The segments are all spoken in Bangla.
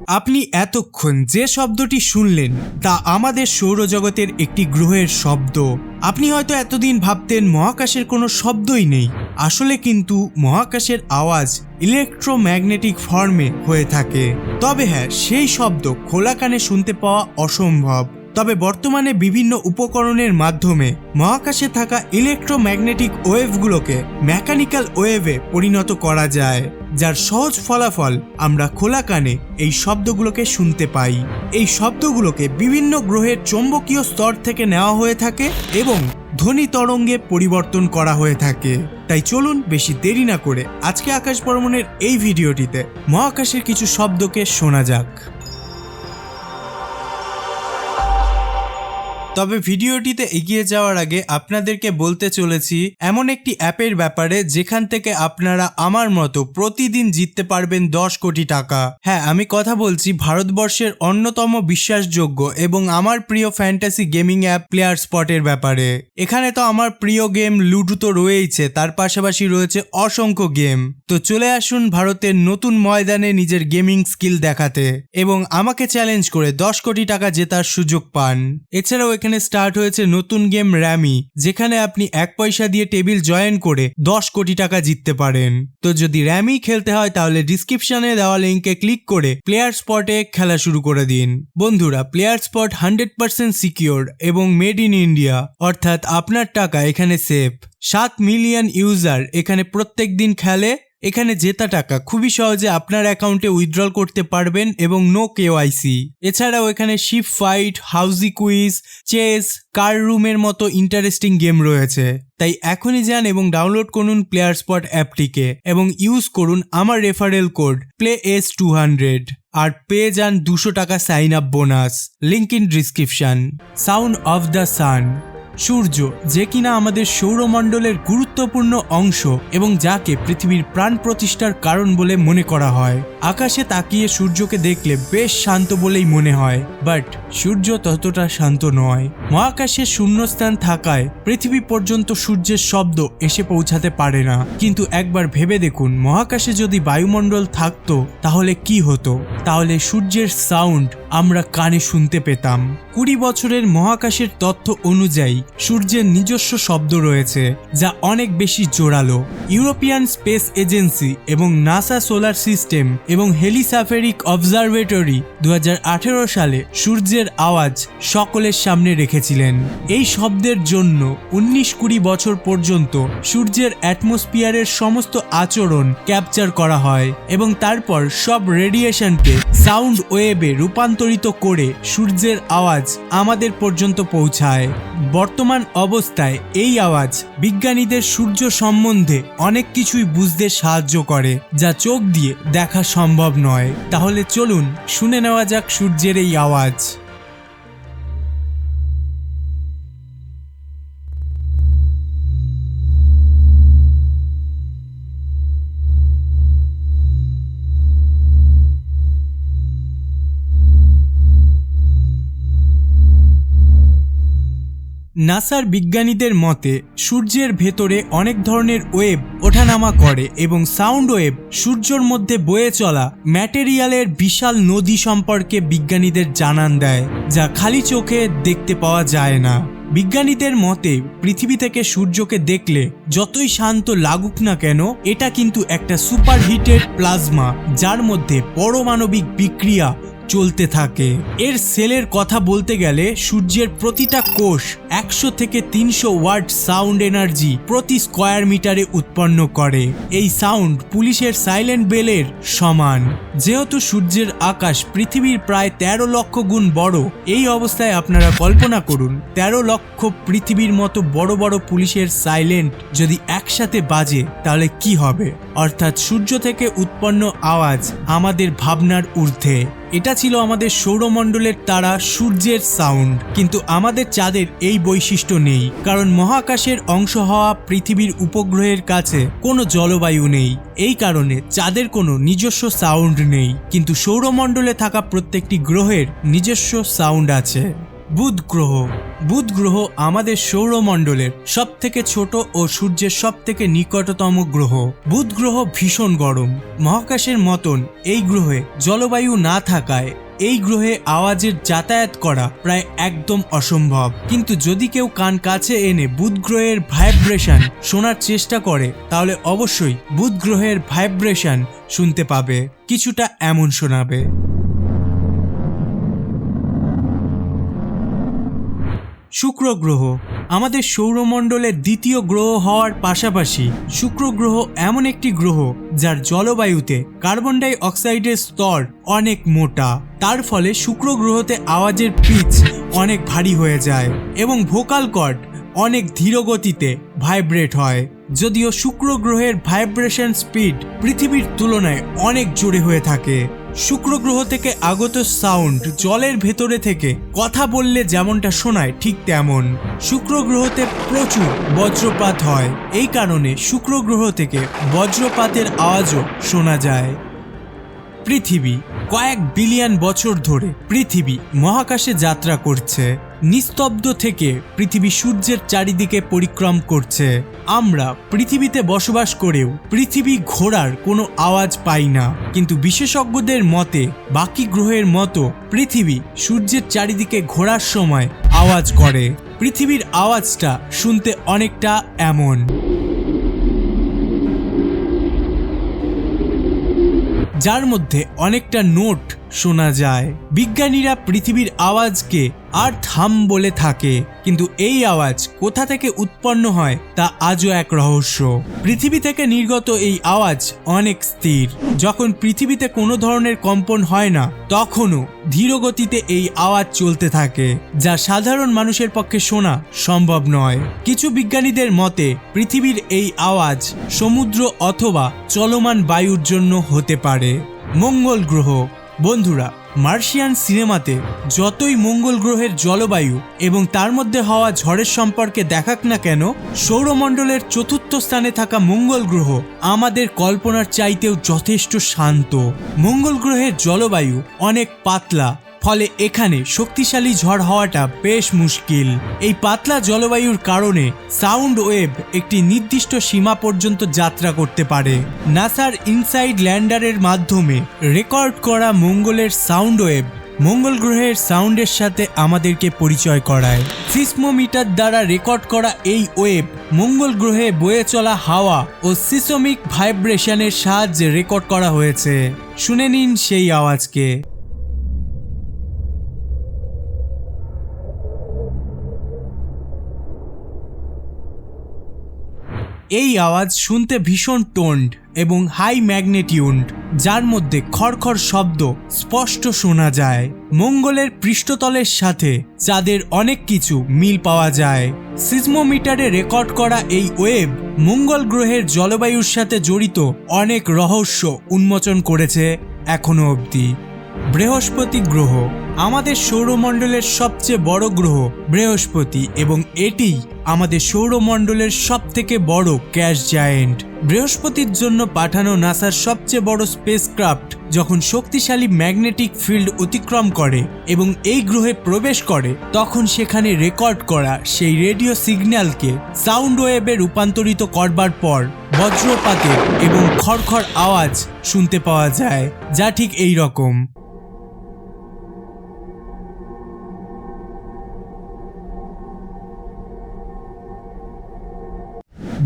আপনি এতক্ষণ যে শব্দটি শুনলেন তা আমাদের সৌরজগতের একটি গ্রহের শব্দ। আপনি হয়তো এতদিন ভাবতেন মহাকাশের কোনো শব্দই নেই, আসলে কিন্তু মহাকাশের আওয়াজ ইলেকট্রোম্যাগনেটিক ফর্মে হয়ে থাকে। তবে হ্যাঁ, সেই শব্দ খোলা কানে শুনতে পাওয়া অসম্ভব। তবে বর্তমানে বিভিন্ন উপকরণের মাধ্যমে মহাকাশে থাকা ইলেকট্রোম্যাগনেটিক ওয়েভগুলোকে মেকানিক্যাল ওয়েভে পরিণত করা যায়, যার সহজ ফলাফল আমরা খোলা কানে এই শব্দগুলোকে শুনতে পাই। এই শব্দগুলোকে বিভিন্ন গ্রহের চৌম্বকীয় স্তর থেকে নেওয়া হয়ে থাকে এবং ধ্বনি তরঙ্গে পরিবর্তন করা হয়ে থাকে। তাই চলুন বেশি দেরি না করে আজকে আকাশ ভ্রমণের এই ভিডিওটিতে মহাকাশের কিছু শব্দকে শোনা যাক। তবে ভিডিওটিতে এগিয়ে যাওয়ার আগে আপনাদেরকে বলতে চলেছি এমন একটি অ্যাপের ব্যাপারে যেখান থেকে আপনারা আমার মতো প্রতিদিন জিততে পারবেন 10 কোটি টাকা। হ্যাঁ, আমি কথা বলছি ভারতবর্ষের অন্যতম বিশ্বাসযোগ্য এবং আমার প্রিয় ফ্যান্টাসি গেমিং অ্যাপ প্লেয়ার স্পটের ব্যাপারে। এখানে তো আমার প্রিয় গেম লুডো তো রয়েইছে, তার পাশাপাশি রয়েছে অসংখ্য গেম। তো চলে আসুন ভারতের নতুন ময়দানে নিজের গেমিং স্কিল দেখাতে এবং আমাকে চ্যালেঞ্জ করে 10 কোটি টাকা জেতার সুযোগ পান। এছাড়াও এখানে স্টার্ট হয়েছে নতুন গেম র্যামি, যেখানে আপনি 1 পয়সা দিয়ে টেবিল জয়েন করে 10 কোটি টাকা জিততে পারেন। তো যদি র্যামি খেলতে হয় তাহলে ডিসক্রিপশনে দেওয়া লিঙ্কে ক্লিক করে প্লেয়ার স্পটে খেলা শুরু করে দিন। বন্ধুরা, প্লেয়ার স্পট 100% সিকিউর এবং মেড ইন ইন্ডিয়া, অর্থাৎ আপনার টাকা এখানে সেফ। 7 মিলিয়ন ইউজার এখানে প্রত্যেক দিন খেলে। এখানে জেতা টাকা খুবই সহজে আপনার অ্যাকাউন্টে উইথড্রল করতে পারবেন এবং নো কেওয়াইসি। এছাড়াও এখানে ship fight, housie quiz, chess, কার রুমের মতো ইন্টারেস্টিং গেম রয়েছে। তাই এখনই যান এবং ডাউনলোড করুন প্লেয়ার স্পট অ্যাপটিকে এবং ইউজ করুন আমার রেফারেল কোড PLAYS200 আর পেয়ে যান 200 টাকা sign up bonus. Link in description. Sound of the sun, সূর্য, যে কিনা আমাদের সৌরমণ্ডলের গুরুত্বপূর্ণ অংশ এবং যাকে পৃথিবীর প্রাণ প্রতিষ্ঠার কারণ বলে মনে করা হয়। আকাশে তাকিয়ে সূর্যকে দেখলে বেশ শান্ত বলেই মনে হয়, বাট সূর্য ততটা শান্ত নয়। মহাকাশের শূন্যস্থান থাকায় পৃথিবী পর্যন্ত সূর্যের শব্দ এসে পৌঁছাতে পারে না। কিন্তু একবার ভেবে দেখুন, মহাকাশে যদি বায়ুমণ্ডল থাকতো তাহলে কি হতো? তাহলে সূর্যের সাউন্ড আমরা কানে শুনতে পেতাম। 20 বছরের মহাকাশের তথ্য অনুযায়ী সূর্যের নিজস্ব শব্দ রয়েছে যা অনেক বেশি জোরালো। ইউরোপিয়ান স্পেস এজেন্সি এবং নাসা সোলার সিস্টেম এবং হেলিসাফেরিক অবজারভেটরি 2018 সালে সূর্যের আওয়াজ সকলের সামনে রেখেছিলেন। এই শব্দের জন্য 19-20 বছর পর্যন্ত সূর্যের অ্যাটমসফিয়ারের সমস্ত আচরণ ক্যাপচার করা হয় এবং তারপর সব রেডিয়েশনকে সাউন্ড ওয়েভে রূপান্তরিত করে সূর্যের আওয়াজ আমাদের পর্যন্ত পৌঁছায়। বর্তমান অবস্থায় এই আওয়াজ বিজ্ঞানীদের সূর্য সম্বন্ধে অনেক কিছুই বুঝতে সাহায্য করে যা চোখ দিয়ে দেখা সম্ভব নয়। তাহলে চলুন শুনে নেওয়া যাক সূর্যের এই আওয়াজ। নাসার বিজ্ঞানীদের মতে সূর্যের ভেতরে অনেক ধরনের ওয়েভ ওঠানামা করে এবং সাউন্ড ওয়েভ সূর্যের মধ্যে বয়ে চলা ম্যাটেরিয়ালের বিশাল নদী সম্পর্কে বিজ্ঞানীদের জানান দেয়, যা খালি চোখে দেখতে পাওয়া যায় না। বিজ্ঞানীদের মতে পৃথিবী থেকে সূর্যকে দেখলে যতই শান্ত লাগুক না কেন, এটা কিন্তু একটা সুপারহিটেড প্লাজমা যার মধ্যে পরমাণবিক বিক্রিয়া চলতে থাকে। এর সেলের কথা বলতে গেলে সূর্যের প্রতিটা কোষ 100 থেকে 300 ওয়াট সাউন্ড এনার্জি প্রতি স্কয়ার মিটারে উৎপন্ন করে। এই সাউন্ড পুলিশের সাইলেন্ট বেলের সমান। যেহেতু সূর্যের আকাশ পৃথিবীর প্রায় 13 লক্ষ গুণ বড়, এই অবস্থায় আপনারা কল্পনা করুন 13 লক্ষ পৃথিবীর মতো বড় বড় পুলিশের সাইলেন্ট যদি একসাথে বাজে তাহলে কি হবে? অর্থাৎ সূর্য থেকে উৎপন্ন আওয়াজ আমাদের ভাবনার ঊর্ধ্বে। এটা ছিল আমাদের সৌরমণ্ডলের তারা সূর্যের সাউন্ড। কিন্তু আমাদের চাঁদের এই বৈশিষ্ট্য নেই, কারণ মহাকাশের অংশ হওয়া পৃথিবীর উপগ্রহের কাছে কোনো জলবায়ু নেই। এই কারণে চাঁদের কোনো নিজস্ব সাউন্ড নেই, কিন্তু সৌরমণ্ডলে থাকা প্রত্যেকটি গ্রহের নিজস্ব সাউন্ড আছে। বুধ গ্রহ। বুধ গ্রহ আমাদের সৌরমণ্ডলের সবথেকে ছোট ও সূর্যের সবথেকে নিকটতম গ্রহ। বুধ গ্রহ ভীষণ গরম। মহাকাশের মতন এই গ্রহে জলবায়ু না থাকায় এই গ্রহে আওয়াজের যাতায়াত করা প্রায় একদম অসম্ভব। কিন্তু যদি কেউ কান কাছে এনে বুধ গ্রহের ভাইব্রেশন শোনার চেষ্টা করে তাহলে অবশ্যই বুধ গ্রহের ভাইব্রেশন শুনতে পাবে। কিছুটা এমন শোনাবে। শুক্র গ্রহ আমাদের সৌরমণ্ডলের দ্বিতীয় গ্রহ হওয়ার পাশাপাশি শুক্র গ্রহ এমন একটি গ্রহ যার জলবায়ুতে কার্বন ডাই অক্সাইডের স্তর অনেক মোটা। তার ফলে শুক্র গ্রহতে আওয়াজের পিচ অনেক ভারী হয়ে যায় এবং ভোকাল কর্ড অনেক ধীর গতিতে ভাইব্রেট হয়। যদিও শুক্র গ্রহের ভাইব্রেশন স্পিড পৃথিবীর তুলনায় অনেক জোরে হয়ে থাকে। শুক্র গ্রহ থেকে আগত সাউন্ড জলের ভেতরে থেকে কথা বললে যেমনটা শোনায় ঠিক তেমন। শুক্র গ্রহতে প্রচুর বজ্রপাত হয়, এই কারণে শুক্র গ্রহ থেকে বজ্রপাতের আওয়াজও শোনা যায়। পৃথিবী কয়েক বিলিয়ন বছর ধরে পৃথিবী মহাকাশে যাত্রা করছে। নিস্তব্ধ থেকে পৃথিবী সূর্যের চারিদিকে পরিক্রম করছে। আমরা পৃথিবীতে বসবাস করেও পৃথিবী ঘোরার কোনো আওয়াজ পাই না, কিন্তু বিশেষজ্ঞদের মতে বাকি গ্রহের মতো পৃথিবী সূর্যের চারিদিকে ঘোরার সময় আওয়াজ করে। পৃথিবীর আওয়াজটা শুনতে অনেকটা এমন। যার মধ্যে অনেকটা নোট শোনা যায়। বিজ্ঞানীরা পৃথিবীর আওয়াজকে আর্থ হাম বলে থাকে, কিন্তু এই আওয়াজ কোথা থেকে উৎপন্ন হয় তা আজও এক রহস্য। পৃথিবী থেকে নির্গত এই আওয়াজ অনেক স্থির। যখন পৃথিবীতে কোনো ধরনের কম্পন হয় না তখনও ধীর গতিতে এই আওয়াজ চলতে থাকে, যা সাধারণ মানুষের পক্ষে শোনা সম্ভব নয়। কিছু বিজ্ঞানীদের মতে পৃথিবীর এই আওয়াজ সমুদ্র অথবা চলমান বায়ুর জন্য হতে পারে। মঙ্গল গ্রহ। বন্ধুরা, মার্শিয়ান সিনেমাতে যতই মঙ্গল গ্রহের জলবায়ু এবং তার মধ্যে হওয়া ঝড়ের সম্পর্কে দেখাক না কেন, সৌরমণ্ডলের চতুর্থ স্থানে থাকা মঙ্গল গ্রহ আমাদের কল্পনার চাইতেও যথেষ্ট শান্ত। মঙ্গল গ্রহের জলবায়ু অনেক পাতলা, ফলে এখানে শক্তিশালী ঝড় হওয়াটা বেশ মুশকিল। এই পাতলা জলবায়ুর কারণে সাউন্ড ওয়েভ একটি নির্দিষ্ট সীমা পর্যন্ত যাত্রা করতে পারে। নাসার ইনসাইড ল্যান্ডারের মাধ্যমে রেকর্ড করা মঙ্গলের সাউন্ড ওয়েভ মঙ্গল গ্রহের সাউন্ডের সাথে আমাদেরকে পরিচয় করায়। সিসমোমিটার দ্বারা রেকর্ড করা এই ওয়েভ মঙ্গল গ্রহে বয়ে চলা হাওয়া ও সিসমিক ভাইব্রেশনের সাহায্যে রেকর্ড করা হয়েছে। শুনে নিন সেই আওয়াজকে। এই আওয়াজ শুনতে ভীষণ টোন্ড এবং হাই ম্যাগনেটিউড, যার মধ্যে খড়খড় শব্দ স্পষ্ট শোনা যায়। মঙ্গলের পৃষ্ঠতলের সাথে চাঁদের অনেক কিছু মিল পাওয়া যায়। সিসমোমিটারে রেকর্ড করা এই ওয়েভ মঙ্গল গ্রহের জলবায়ুর সাথে জড়িত অনেক রহস্য উন্মোচন করেছে এখনো অবধি। বৃহস্পতি গ্রহ আমাদের সৌরমণ্ডলের সবচেয়ে বড় গ্রহ বৃহস্পতি, এবং এটি আমাদের সৌরমণ্ডলের সবথেকে বড় গ্যাস জায়েন্ট। বৃহস্পতির জন্য পাঠানো নাসার সবচেয়ে বড় স্পেসক্রাফট যখন শক্তিশালী ম্যাগনেটিক ফিল্ড অতিক্রম করে এবং এই গ্রহে প্রবেশ করে, তখন সেখানে রেকর্ড করা সেই রেডিও সিগন্যালকে সাউন্ড ওয়েভে রূপান্তরিত করবার পর বজ্রপাতের এবং খড়খড় আওয়াজ শুনতে পাওয়া যায়, যা ঠিক এই রকম।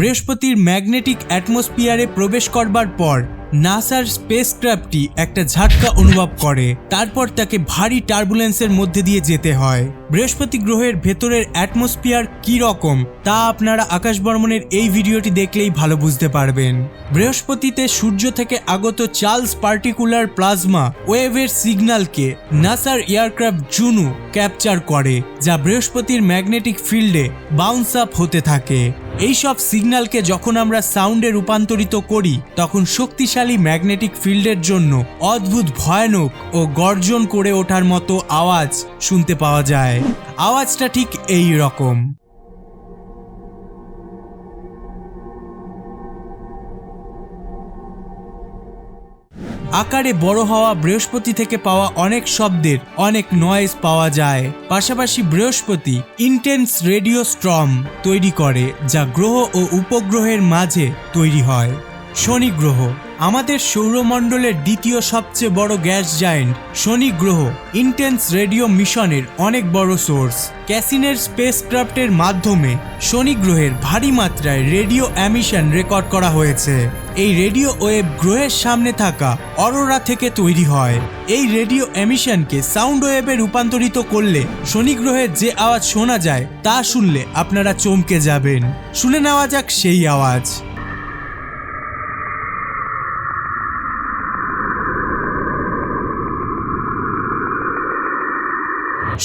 বৃহস্পতির ম্যাগনেটিক অ্যাটমসফিয়ারে প্রবেশ করবার পর নাসার স্পেসক্রাফটটি একটা ঝাটকা অনুভব করে, তারপর তাকে ভারী টার্বুলেন্সের মধ্যে দিয়ে যেতে হয়। বৃহস্পতি গ্রহের ভেতরের অ্যাটমসফিয়ার কি রকম তা আপনারা আকাশ বর্মনের এই ভিডিওটি দেখলেই ভালো বুঝতে পারবেন। বৃহস্পতিতে সূর্য থেকে আগত চার্লস পার্টিকুলার প্লাজমা ওয়েভের সিগন্যালকে নাসার এয়ারক্রাফট জুনো ক্যাপচার করে, যা বৃহস্পতির ম্যাগনেটিক ফিল্ডে বাউন্স আপ হতে থাকে। এইসব সিগন্যালকে যখন আমরা সাউন্ডে রূপান্তরিত করি, তখন শক্তিশালী ম্যাগনেটিক ফিল্ডের জন্য অদ্ভুত ভয়ানক ও গর্জন করে ওঠার মতো আওয়াজ শুনতে পাওয়া যায়। আওয়াজটা ঠিক এই রকম। আকারে বড় হওয়া বৃহস্পতি থেকে পাওয়া অনেক শব্দের অনেক নয়েজ পাওয়া যায়। পাশাপাশি বৃহস্পতি ইন্টেন্স রেডিও স্টর্ম তৈরি করে, যা গ্রহ ও উপগ্রহের মাঝে তৈরি হয়। শনি গ্রহ আমাদের সৌরমণ্ডলের দ্বিতীয় সবচেয়ে বড় গ্যাস জায়েন্ট। শনি গ্রহ ইন্টেন্স রেডিও মিশনের অনেক বড় সোর্স। ক্যাসিনের স্পেসক্রাফটের মাধ্যমে শনি গ্রহের ভারী মাত্রায় রেডিও এমিশন রেকর্ড করা হয়েছে। এই রেডিও ওয়েভ গ্রহের সামনে থাকা অরোরা থেকে তৈরি হয়। এই রেডিও এমিশনকে সাউন্ড ওয়েভে রূপান্তরিত করলে শনি গ্রহের যে আওয়াজ শোনা যায় তা শুনলে আপনারা চমকে যাবেন। শুনে নেওয়া যাক সেই আওয়াজ।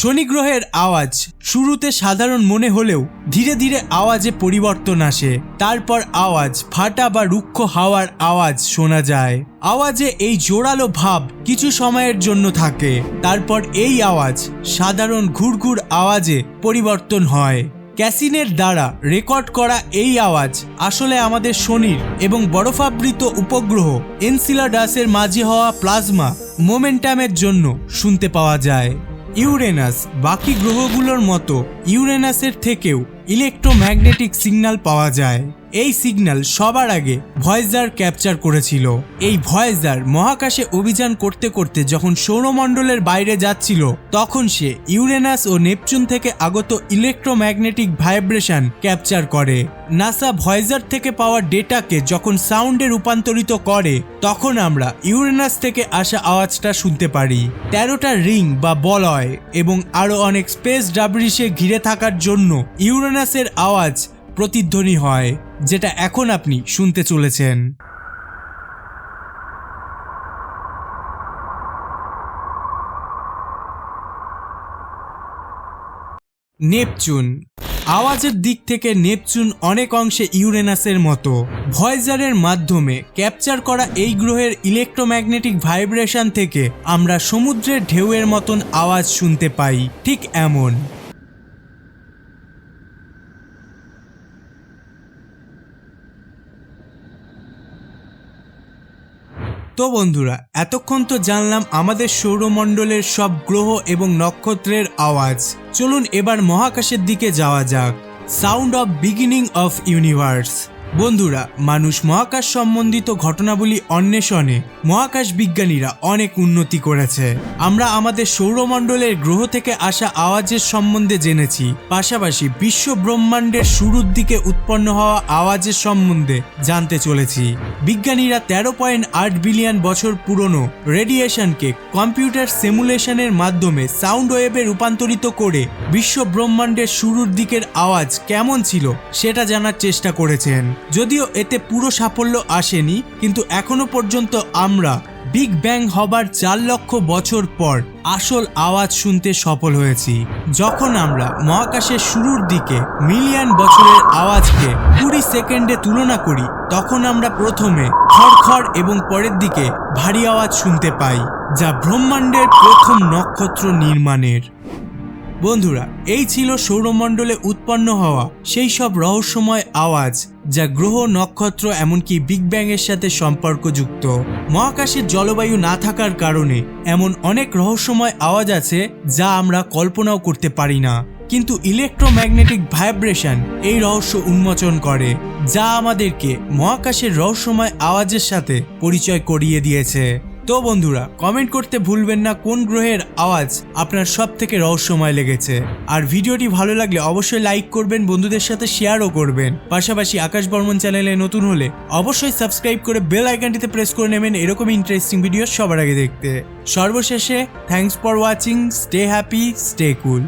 শনি গ্রহের আওয়াজ শুরুতে সাধারণ মনে হলেও ধীরে ধীরে আওয়াজে পরিবর্তন আসে। তারপর আওয়াজ ফাটা বা রুক্ষ হাওয়ার আওয়াজ শোনা যায়। আওয়াজে এই জোরালো ভাব কিছু সময়ের জন্য থাকে, তারপর এই আওয়াজ সাধারণ ঘুরঘুর আওয়াজে পরিবর্তন হয়। ক্যাসিনের দ্বারা রেকর্ড করা এই আওয়াজ আসলে আমাদের শনির এবং বরফাবৃত উপগ্রহ এনসিলাডাসের মাঝে হওয়া প্লাজমা মোমেন্টামের জন্য শুনতে পাওয়া যায়। ইউরেনাস বাকি গ্রহগুলোর মতো ইউরেনাসের থেকেও ইলেকট্রোম্যাগনেটিক সিগন্যাল পাওয়া যায়। এই সিগন্যাল সবার আগে ভয়েজার ক্যাপচার করেছিল। এই ভয়েজার মহাকাশে অভিযান করতে করতে যখন সৌরমণ্ডলের বাইরে যাচ্ছিল তখন সে ইউরেনাস ও নেপচুন থেকে আগত ইলেকট্রোম্যাগনেটিক ভাইব্রেশন ক্যাপচার করে। নাসা ভয়েজার থেকে পাওয়া ডেটাকে যখন সাউন্ডে রূপান্তরিত করে তখন আমরা ইউরেনাস থেকে আসা আওয়াজটা শুনতে পারি। 13টা রিং বা বলয় এবং আরো অনেক স্পেস ডাবরিসে ঘিরে থাকার জন্য ইউরেনাসের আওয়াজ প্রতিধ্বনি হয়, যেটা এখন আপনি শুনতে চলেছেন। নেপচুন আওয়াজের দিক থেকে নেপচুন অনেক অংশে ইউরেনাসের মতো। ভয়েজারের মাধ্যমে ক্যাপচার করা এই গ্রহের ইলেকট্রোম্যাগনেটিক ভাইব্রেশন থেকে আমরা সমুদ্রের ঢেউয়ের মতন আওয়াজ শুনতে পাই, ঠিক এমন। তো বন্ধুরা, এতক্ষণ তো জানলাম আমাদের সৌরমণ্ডলের সব গ্রহ এবং নক্ষত্রের আওয়াজ। চলুন এবার মহাকাশের দিকে যাওয়া যাক। Sound of beginning of universe. বন্ধুরা, মানুষ মহাকাশ সম্বন্ধিত ঘটনাবলী অন্বেষণে মহাকাশ বিজ্ঞানীরা অনেক উন্নতি করেছে। আমরা আমাদের সৌরমণ্ডলের গ্রহ থেকে আসা আওয়াজের সম্বন্ধে জেনেছি, পাশাপাশি বিশ্ব ব্রহ্মাণ্ডের শুরুর দিকে উৎপন্ন হওয়া আওয়াজের সম্বন্ধে জানতে চলেছি। বিজ্ঞানীরা 13.8 বিলিয়ন বছর পুরনো রেডিয়েশনকে কম্পিউটার সিমুলেশনের মাধ্যমে সাউন্ড ওয়েভে রূপান্তরিত করে বিশ্ব ব্রহ্মাণ্ডের শুরুর দিকের আওয়াজ কেমন ছিল সেটা জানার চেষ্টা করেছেন। যদিও এতে পুরো সাফল্য আসেনি, কিন্তু এখনো পর্যন্ত আমরা বিগ ব্যাং হবার 4 লক্ষ বছর পর আসল আওয়াজ শুনতে সফল হয়েছি। যখন আমরা মহাকাশের শুরুর দিকে মিলিয়ন বছরের আওয়াজকে 20 সেকেন্ডে তুলনা করি তখন আমরা প্রথমে খড়খড় এবং পরের দিকে ভারী আওয়াজ শুনতে পাই, যা ব্রহ্মাণ্ডের প্রথম নক্ষত্র নির্মাণের। বন্ধুরা, এই ছিল সৌরমণ্ডলে উৎপন্ন হওয়া সেই সব রহস্যময় আওয়াজ যা গ্রহ, নক্ষত্র এমনকি বিগ ব্যাং এর সাথে সম্পর্কযুক্ত। মহাকাশের জলবায়ু না থাকার কারণে এমন অনেক রহস্যময় আওয়াজ আছে যা আমরা কল্পনাও করতে পারি না, কিন্তু ইলেকট্রোম্যাগনেটিক ভাইব্রেশন এই রহস্য উন্মোচন করে, যা আমাদেরকে মহাকাশের রহস্যময় আওয়াজের সাথে পরিচয় করিয়ে দিয়েছে। তো বন্ধুরা, কমেন্ট করতে ভুলবেন না কোন গ্রহের আওয়াজ আপনার সব থেকে রহস্যময় লেগেছে। আর ভিডিওটি ভালো লাগলে অবশ্যই লাইক করবেন, বন্ধুদের সাথে শেয়ারও করবেন। পাশাপাশি আকাশ বর্মন চ্যানেলে নতুন হলে অবশ্যই সাবস্ক্রাইব করে বেল আইকনটিতে প্রেস করে নেবেন এরকম ইন্টারেস্টিং ভিডিও সবার আগে দেখতে। সর্বশেষে thanks for watching, stay happy, stay cool.